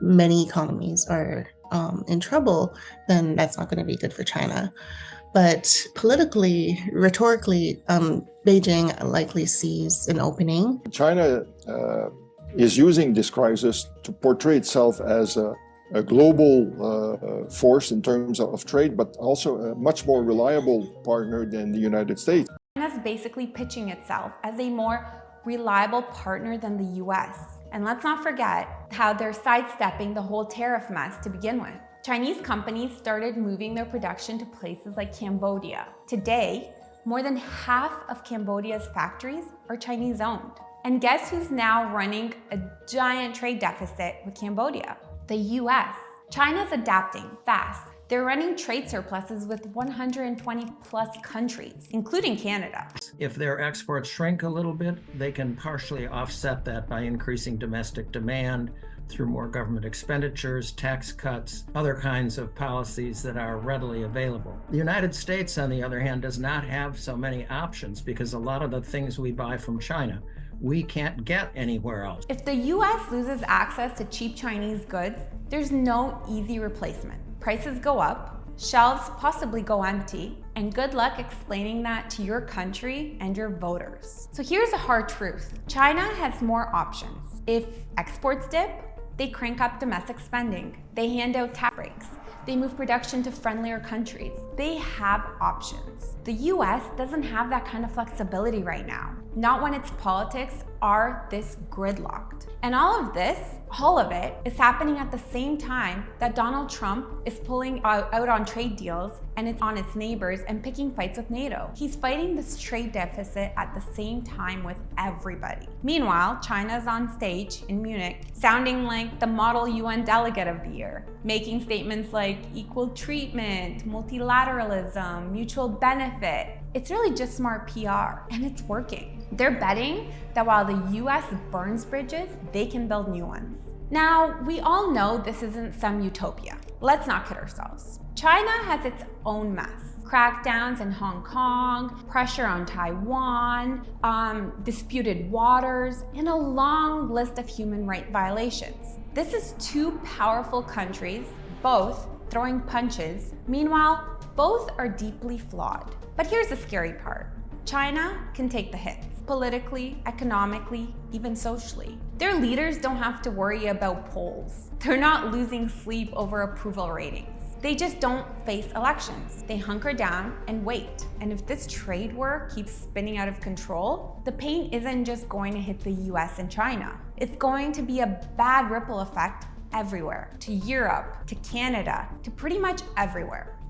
many economies are in trouble, then that's not going to be good for China. But politically, rhetorically, Beijing likely sees an opening. China is using this crisis to portray itself as a global force in terms of trade, but also a much more reliable partner than the United States. China's basically pitching itself as a more reliable partner than the US. And let's not forget how they're sidestepping the whole tariff mess to begin with. Chinese companies started moving their production to places like Cambodia. Today, more than half of Cambodia's factories are Chinese owned. And guess who's now running a giant trade deficit with Cambodia? The US. China's adapting fast. They're running trade surpluses with 120 plus countries, including Canada. If their exports shrink a little bit, they can partially offset that by increasing domestic demand through more government expenditures, tax cuts, other kinds of policies that are readily available. The United States, on the other hand, does not have so many options because a lot of the things we buy from China we can't get anywhere else. If the US loses access to cheap Chinese goods, there's no easy replacement. Prices go up, shelves possibly go empty, and good luck explaining that to your country and your voters. So here's a hard truth. China has more options. If exports dip, they crank up domestic spending. They hand out tax breaks. They move production to friendlier countries. They have options. The US doesn't have that kind of flexibility right now, not when its politics are this gridlocked. And all of it is happening at the same time that Donald Trump is pulling out on trade deals and it's on its neighbors and picking fights with NATO. He's fighting this trade deficit at the same time with everybody. Meanwhile, China's on stage in Munich, sounding like the model UN delegate of the year, making statements like equal treatment, multilateralism, mutual benefit. It's really just smart PR, and it's working. They're betting that while the US burns bridges, they can build new ones. Now, we all know this isn't some utopia. Let's not kid ourselves. China has its own mess. Crackdowns in Hong Kong, pressure on Taiwan, disputed waters, and a long list of human rights violations. This is two powerful countries, both throwing punches. Meanwhile, both are deeply flawed. But here's the scary part. China can take the hits, politically, economically, even socially. Their leaders don't have to worry about polls. They're not losing sleep over approval ratings. They just don't face elections. They hunker down and wait. And if this trade war keeps spinning out of control, the pain isn't just going to hit the US and China. It's going to be a bad ripple effect everywhere, to Europe, to Canada, to pretty much everywhere.